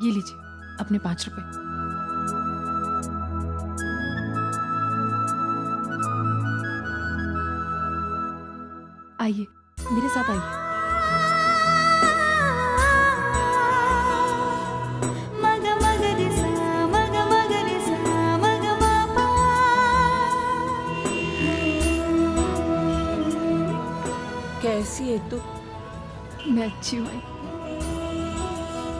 ये लीजिए अपने 5 रुपए। आइए मेरे साथ आइए। कैसी है तू? मैं अच्छी हूँ।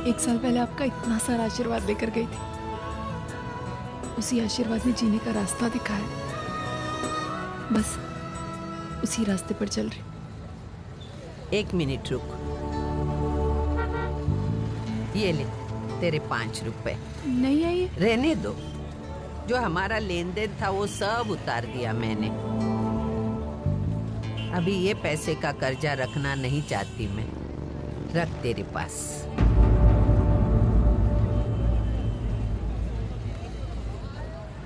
1 साल पहले आपका इतना सारा आशीर्वाद लेकर गई थी। उसी आशीर्वाद ने जीने का रास्ता दिखाया। बस उसी रास्ते पर चल रही। 1 मिनट रुक। ये ले तेरे 5 रुपए। नहीं है ये। रहने दो। जो हमारा लेन देन था वो सब उतार दिया मैंने। अभी ये पैसे का कर्जा रखना नहीं चाहती मैं। रख तेरे पास।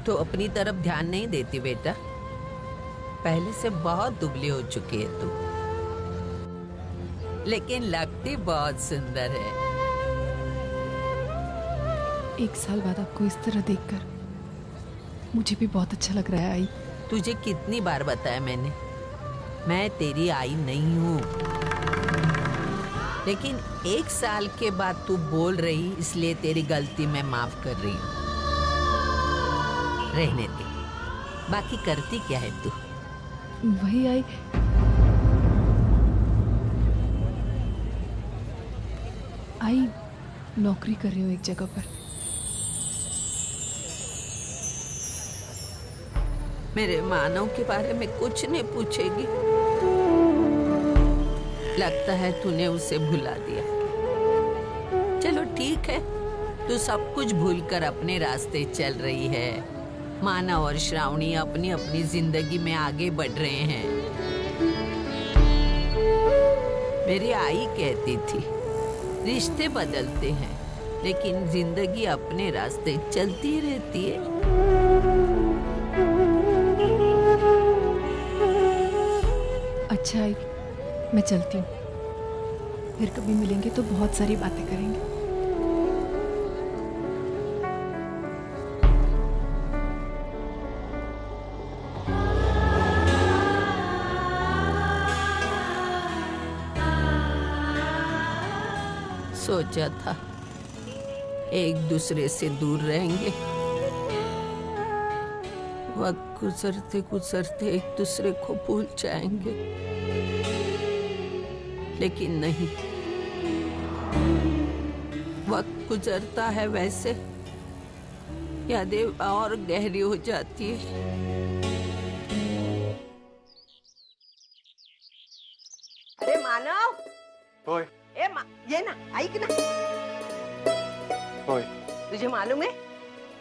तो अपनी तरफ ध्यान नहीं देती बेटा। पहले से बहुत दुबली हो चुकी है तू, लेकिन लगती बहुत सुंदर है। 1 साल बाद आपको इस तरह देखकर मुझे भी बहुत अच्छा लग रहा है। आई, तुझे कितनी बार बताया मैंने, मैं तेरी आई नहीं हूँ। लेकिन 1 साल के बाद तू बोल रही, इसलिए तेरी गलती मैं माफ कर रही हूँ। रहने दे। बाकी करती क्या है तू? वही आई नौकरी कर रही हूँ एक जगह पर। मेरे मानव के बारे में कुछ नहीं पूछेगी? लगता है तूने उसे भुला दिया। चलो ठीक है, तू सब कुछ भूलकर अपने रास्ते चल रही है। मानव और श्रावणी अपनी अपनी जिंदगी में आगे बढ़ रहे हैं। मेरी आई कहती थी रिश्ते बदलते हैं, लेकिन जिंदगी अपने रास्ते चलती रहती है। अच्छा आई, मैं चलती हूँ। फिर कभी मिलेंगे तो बहुत सारी बातें करेंगे। सोचा था एक दूसरे से दूर रहेंगे, वक्त गुजरते गुजरते एक दूसरे को भूल जाएंगे, लेकिन नहीं। वक्त गुजरता है वैसे यादें और गहरी हो जाती है। अरे मानव, ओए, ये ना ऐक ना। ओए, तुझे मालूम है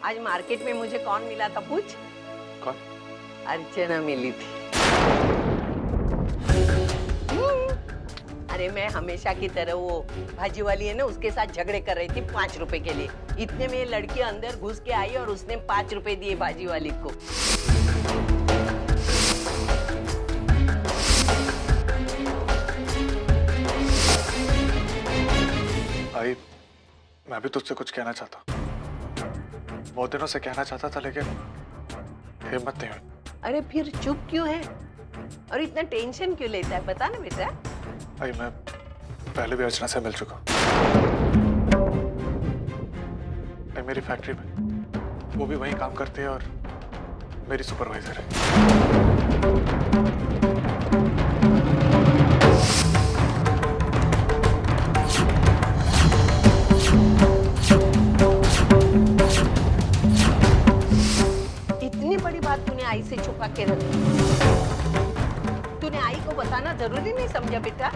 आज मार्केट में मुझे कौन मिला था? पूछ। कौन? अर्चना मिली थी। अरे मैं हमेशा की तरह वो भाजी वाली है ना, उसके साथ झगड़े कर रही थी 5 रुपए के लिए। इतने में लड़की अंदर घुस के आई और उसने 5 रुपए दिए भाजी वाली को। आई, मैं भी तुझसे कुछ कहना चाहता हूँ। बहुत दिनों से कहना चाहता था, लेकिन हिम्मत नहीं हुई। अरे फिर चुप क्यों है और इतना टेंशन क्यों लेता है? बता ना बेटा। आई, मैं पहले भी अर्चना से मिल चुका हूँ। मेरी फैक्ट्री में वो भी वहीं काम करते हैं और मेरी सुपरवाइजर है। इतनी बड़ी बात तूने आई से छुपा के रखी। तूने आई को बताना जरूरी नहीं समझा बेटा?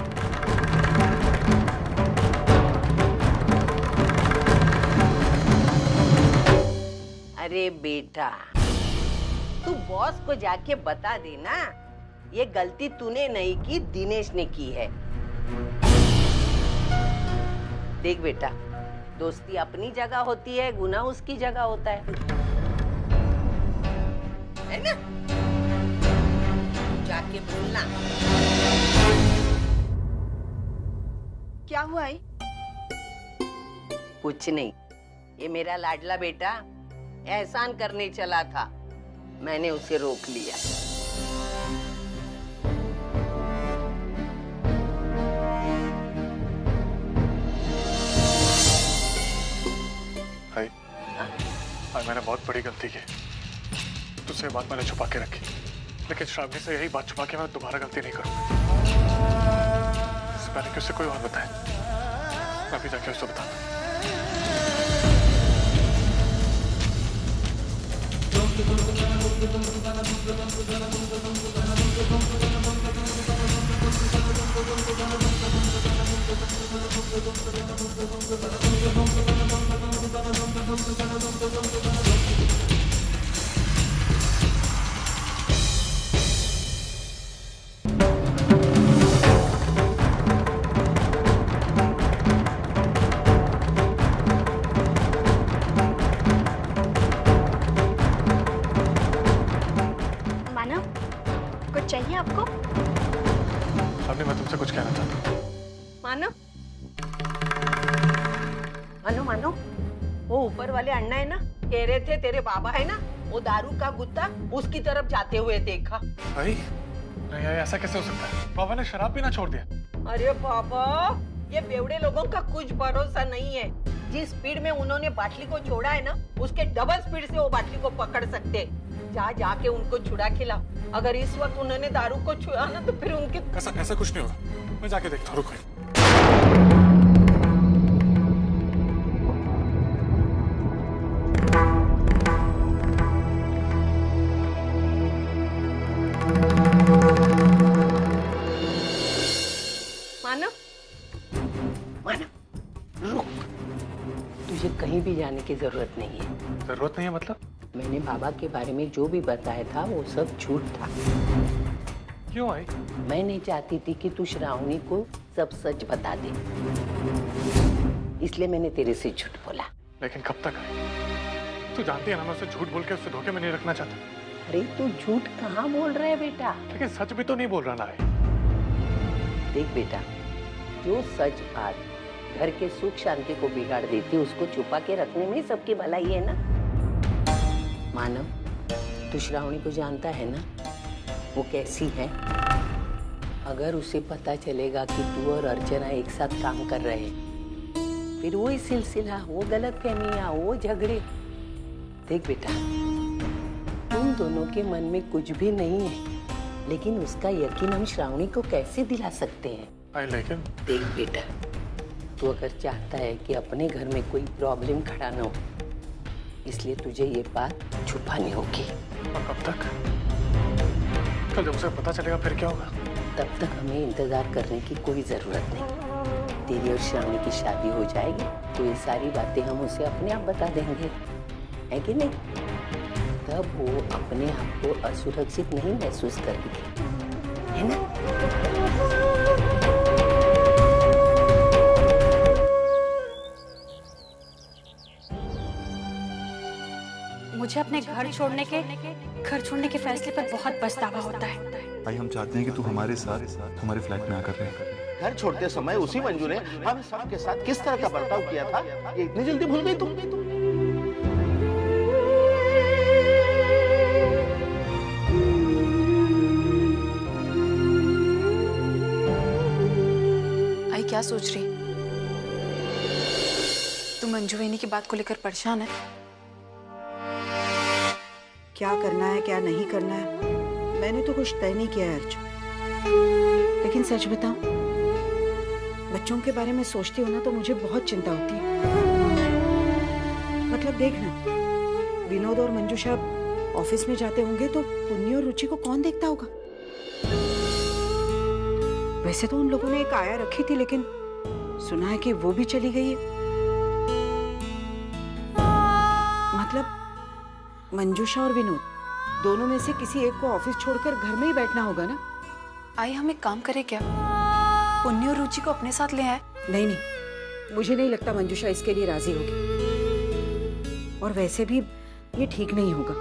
अरे बेटा, तू बॉस को जाके बता देना, ये गलती तूने नहीं की, दिनेश ने की है। देख बेटा, दोस्ती अपनी जगह होती है, गुनाह उसकी जगह होता है ना? जाके बोलना। क्या हुआ है? कुछ नहीं, ये मेरा लाडला बेटा एहसान करने चला था, मैंने उसे रोक लिया। भाई मैंने बहुत बड़ी गलती की। तुझसे बात मैंने छुपा के रखी, लेकिन श्रावणी से यही बात छुपा के मैं दोबारा गलती नहीं करूंगा। इससे पहले कि उससे कोई और बताए, मैं भी जाके उससे बताता। चाहिए आपको? अभी मैं तुमसे कुछ कहना चाहता हूँ। मानो मानो मानो, वो ऊपर वाले अण्णा है ना, कह रहे थे तेरे बाबा है ना, वो दारू का गुत्ता उसकी तरफ जाते हुए देखा। भाई नहीं, ऐसा कैसे हो सकता है? बाबा ने शराब पीना छोड़ दिया। अरे बाबा, ये बेवड़े लोगों का कुछ भरोसा नहीं है। जिस स्पीड में उन्होंने बाटली को छोड़ा है ना, उसके डबल स्पीड से वो बाटली को पकड़ सकते। जाके उनको छुड़ा खिला। अगर इस वक्त उन्होंने दारू को छुआ ना, तो फिर उनके ऐसा कुछ नहीं होगा। मैं जाके देखता हूँ, रुको। मानो मानो, रुक, तुझे कहीं भी जाने की जरूरत नहीं है। जरूरत नहीं है मतलब? मैंने बाबा के बारे में जो भी बताया था वो सब झूठ था। क्यों आई? मैं नहीं चाहती थी कि तू श्रावणी को सब सच बता दे, इसलिए मैंने तेरे से झूठ बोला। लेकिन कब तक आई? तू जानती है ना, मैं उसे झूठ बोल के उससे धोखे में नहीं रखना चाहता। अरे तू झूठ कहाँ बोल रहा है बेटा? लेकिन सच भी तो नहीं बोल रहा ना है। देख बेटा, जो सच बात घर के सुख शांति को बिगाड़ देती, उसको छुपा के रखने में सबकी भलाई है ना। मानव, तू श्रावणी को जानता है ना, वो कैसी है? अगर उसे पता चलेगा कि तू और अर्चना एक साथ काम कर रहे हैं, फिर वो सिलसिला, वो गलतफहमियां, वो झगड़े। देख बेटा, तुम दोनों के मन में कुछ भी नहीं है, लेकिन उसका यकीन हम श्रावणी को कैसे दिला सकते हैं? लेकिन देख बेटा, तू अगर चाहता है कि अपने घर में कोई प्रॉब्लम खड़ा ना हो, इसलिए तुझे ये बात छुपानी होगी। और कब तक? कल जब उसे पता चलेगा फिर क्या होगा? तब तक हमें इंतजार करने की कोई जरूरत नहीं। तेरी और श्रावणी की शादी हो जाएगी तो ये सारी बातें हम उसे अपने आप बता देंगे, है कि नहीं? तब वो अपने आप को असुरक्षित नहीं महसूस करेगी, है ना? मुझे अपने घर छोड़ने के फैसले पर बहुत पछतावा होता है। भाई हम चाहते हैं कि तू हमारे साथ हमारे फ्लैट में आकर रहे। घर छोड़ते समय उसी मंजू ने हम सबके साथ किस तरह का बर्ताव किया था, ये इतनी जल्दी भूल गई तुम? आई क्या सोच रही? तू मंजू वेनी की बात को लेकर परेशान है? क्या करना है क्या नहीं करना है, मैंने तो कुछ तय नहीं किया है अर्जुन। लेकिन सच बताऊं, बच्चों के बारे में सोचती हूँ ना तो मुझे बहुत चिंता होती है। मतलब देखना, विनोद और मंजूषा ऑफिस में जाते होंगे तो पुन्नी और रुचि को कौन देखता होगा? वैसे तो उन लोगों ने एक आया रखी थी, लेकिन सुना है कि वो भी चली गई है। मतलब मंजूषा और विनोद दोनों में से किसी एक को ऑफिस छोड़कर घर में ही बैठना होगा ना? आई हम एक काम करें क्या, पुन्नी और रुचि को अपने साथ ले आए? नहीं नहीं, मुझे नहीं लगता मंजूषा इसके लिए राजी होगी। और वैसे भी ये ठीक नहीं होगा।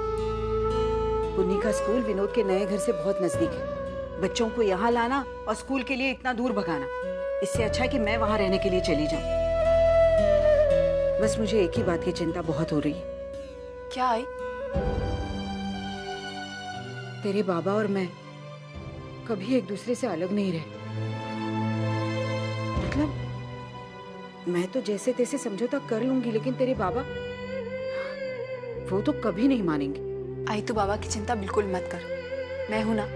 पुन्नी का स्कूल विनोद के नए घर से बहुत नजदीक है। बच्चों को यहाँ लाना और स्कूल के लिए इतना दूर भगाना, इससे अच्छा है कि मैं वहां रहने के लिए चली जाऊं। बस मुझे एक ही बात की चिंता बहुत हो रही है। क्या आई? तेरे बाबा और मैं कभी एक दूसरे से अलग नहीं रहे। मतलब मैं तो जैसे तैसे समझौता कर लूंगी, लेकिन तेरे बाबा वो तो कभी नहीं मानेंगे। आई तो बाबा की चिंता बिल्कुल मत कर, मैं हूं ना,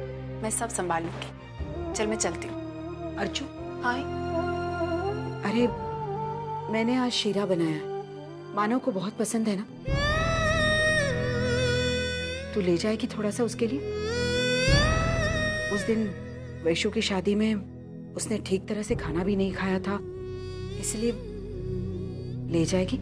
मैं सब संभाल लूंगी। चल मैं चलती हूँ। अर्जु, आई। अरे मैंने आज शीरा बनाया है, मानव को बहुत पसंद है ना, तू ले जाएगी थोड़ा सा उसके लिए? उस दिन वैशु की शादी में उसने ठीक तरह से खाना भी नहीं खाया था, इसलिए ले जाएगी?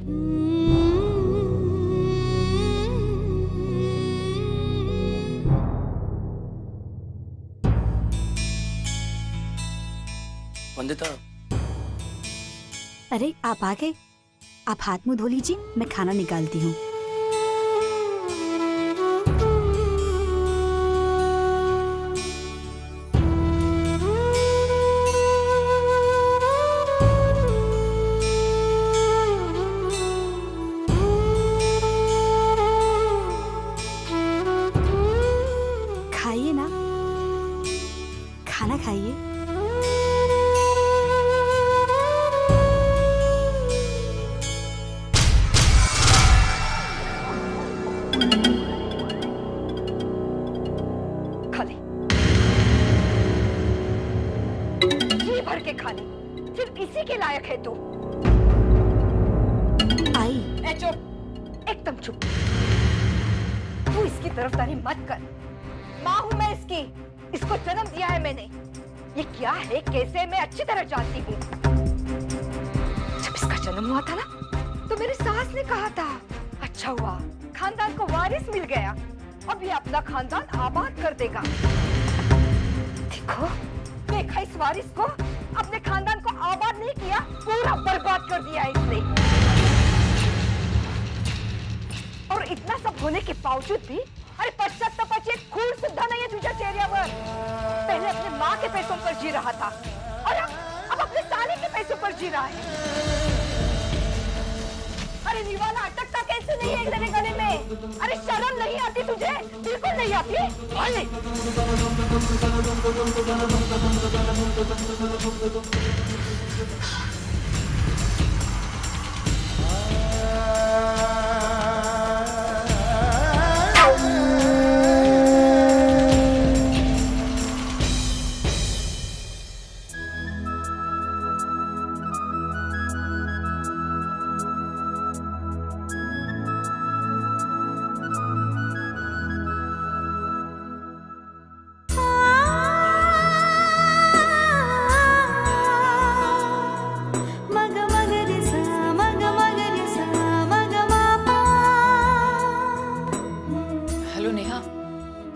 वंदिता, अरे आप आ गए। आप हाथ मुंह धो लीजिए, मैं खाना निकालती हूँ। खाइए ना, खाना खाइए। भर के खाने सिर्फ इसी के लायक है तू। आई, ए चुप, एकदम चुप। तू इसकी तरफदारी मत कर। माँ हूँ मैं इसकी, इसको जन्म दिया है मैंने। ये क्या है कैसे मैं अच्छी तरह जानती हूँ। जब इसका जन्म हुआ था ना, तो मेरी सास ने कहा था अच्छा हुआ खानदान को वारिस मिल गया, अब ये अपना खानदान आबाद कर देगा। देखो देखा इस वारिस को, अपने खानदान को आबाद नहीं किया, पूरा बर्बाद कर दिया इसने। और इतना सब होने के बावजूद भी अरे पश्चातापाची एक खून सुद्धा नहीं है तुझ्या चेहऱ्यावर। पहले अपने माँ के पैसों पर जी रहा था और अब अपने साले के पैसों पर जी रहा है। अरे निवाला अटकता कैसे नहीं है तेरे गले में? अरे शर्म नहीं आती तुझे? बिल्कुल नहीं आती।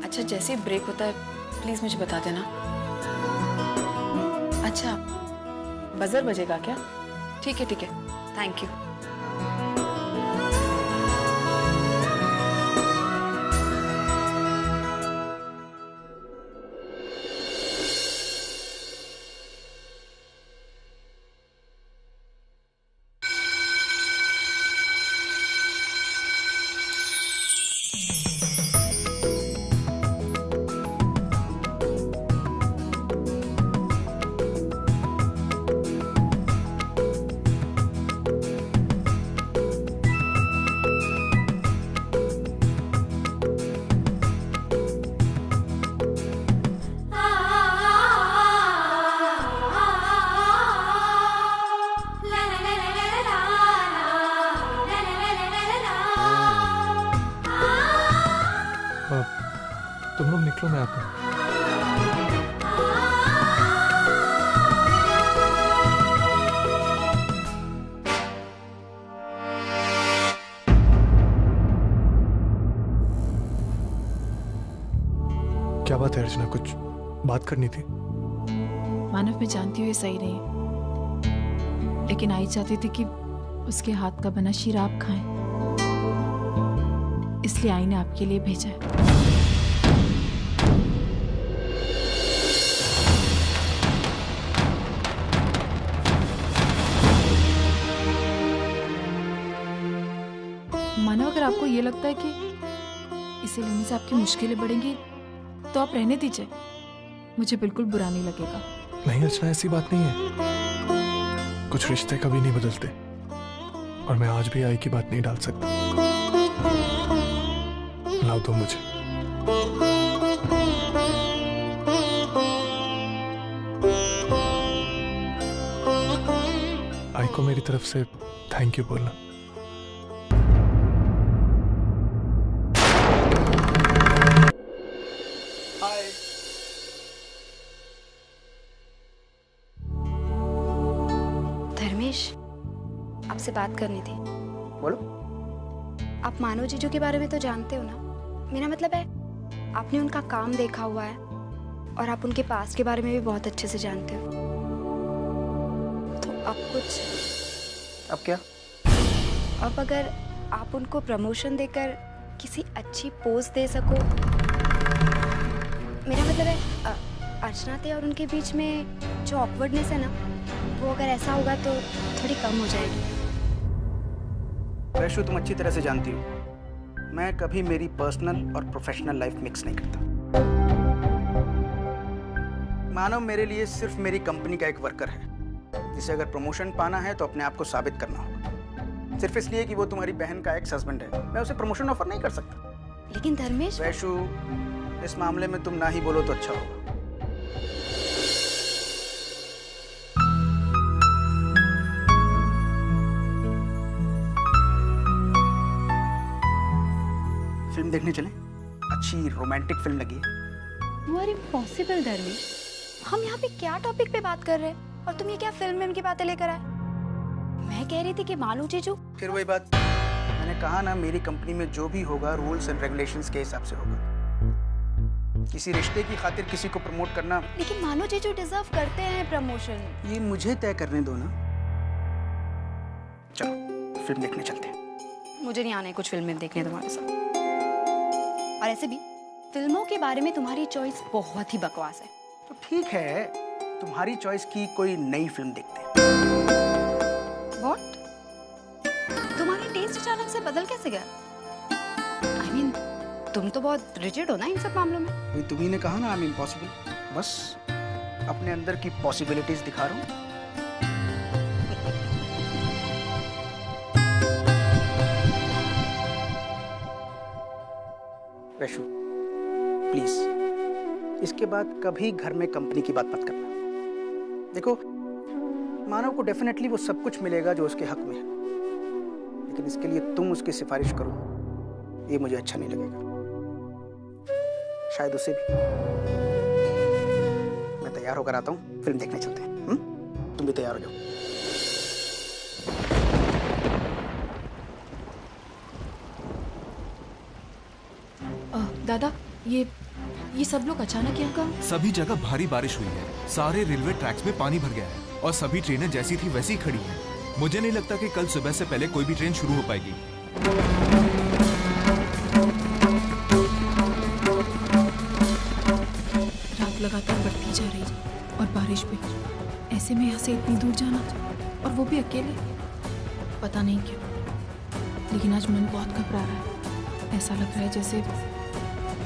अच्छा जैसे ही ब्रेक होता है प्लीज मुझे बता देना। अच्छा बजर बजेगा क्या? ठीक है थैंक यू। तुम लोग निकलो, मैं आता हूँ। क्या बात है अर्चना, कुछ बात करनी थी? मानव मैं जानती हूँ ये सही नहीं, लेकिन आई चाहती थी कि उसके हाथ का बना शीरा आप खाएं, इसलिए आई ने आपके लिए भेजा है। मानो अगर आपको ये लगता है कि इसे लेने से आपकी मुश्किलें बढ़ेंगी तो आप रहने दीजिए, मुझे बिल्कुल बुरा नहीं लगेगा। नहीं अर्चना, ऐसी बात नहीं है। कुछ रिश्ते कभी नहीं बदलते और मैं आज भी आई की बात नहीं डाल सकता। लाओ दो मुझे। आई को मेरी तरफ से थैंक यू बोलना। धर्मेश, आपसे बात करनी थी। बोलो। आप मानव जीजू के बारे में तो जानते हो ना? मेरा मतलब है आपने उनका काम देखा हुआ है और आप उनके पास्ट के बारे में भी बहुत अच्छे से जानते हो। तो अब कुछ, अब क्या? अब अगर आप उनको प्रमोशन देकर किसी अच्छी पोस्ट दे सको, मेरा मतलब है अर्चना ते और उनके बीच में जो ऑकवर्डनेस है ना, वो अगर ऐसा होगा तो थोड़ी कम हो जाएगी। वैशु, तुम अच्छी तरह से जानती हो मैं कभी मेरी पर्सनल और प्रोफेशनल लाइफ मिक्स नहीं करता। मानव मेरे लिए सिर्फ मेरी कंपनी का एक वर्कर है जिसे अगर प्रमोशन पाना है तो अपने आप को साबित करना होगा। सिर्फ इसलिए कि वो तुम्हारी बहन का एक्स हस्बैंड है मैं उसे प्रमोशन ऑफर नहीं कर सकता। लेकिन धर्मेश, वैशु, इस मामले में तुम ना ही बोलो तो अच्छा होगा। फिल्म देखने चलें? अच्छी रोमांटिक फिल्म लगी है। You are impossible, Dharmesh. हम यहाँ पे क्या टॉपिक पे बात कर रहे हैं और तुम ये क्या फिल्म की बातें लेकर आए? मैं कह रही थी कि मानू जीजू। फिर वही बात, मैंने कहा ना मेरी कंपनी में जो भी होगा रूल्स एंड रेगुलेशंस के हिसाब से होगा। किसी रिश्ते की खातिर किसी को प्रमोट करना। लेकिन मानू जीजू डिजर्व करते हैं प्रमोशन। ये मुझे तय करने दो ना। चलो फिल्म देखने चलते हैं। मुझे नहीं आना है कुछ फिल्में देखने तुम्हारे साथ। और ऐसे भी फिल्मों के बारे में तुम्हारी चॉइस बहुत ही बकवास है। तो ठीक है, तुम्हारी चॉइस की कोई नई फिल्म देखते हैं। What? तुम्हारा टेस्ट अचानक से बदल कैसे गया? I mean, तुम तो बहुत रिजिड हो ना इन सब मामलों में। तुम्ही ने कहा ना आई एम इम्पॉसिबल। बस अपने अंदर की पॉसिबिलिटीज दिखा रहा हूँ। वैशु, प्लीज इसके बाद कभी घर में कंपनी की बात मत करना। देखो, मानव को डेफिनेटली वो सब कुछ मिलेगा जो उसके हक में है, लेकिन इसके लिए तुम उसकी सिफारिश करो ये मुझे अच्छा नहीं लगेगा। शायद उसे भी। मैं तैयार होकर आता हूँ, फिल्म देखने चलते हैं। तुम भी तैयार हो जाओ। दादा, ये सब लोग अचानक यहाँ कहाँ? सभी जगह भारी बारिश हुई है, सारे रेलवे ट्रैक्स में पानी भर गया है और सभी ट्रेनें जैसी थी वैसी खड़ी हैं। मुझे नहीं लगता कि कल सुबह से पहले कोई भी ट्रेन शुरू हो पाएगी। रात लगातार बढ़ती जा रही है और बारिश भी। ऐसे में यहाँ से इतनी दूर जाना और वो भी अकेले, पता नहीं क्यों, लेकिन आज मन बहुत घबरा रहा है। ऐसा लग रहा है जैसे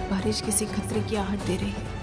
बारिश किसी खतरे की आहट दे रही है।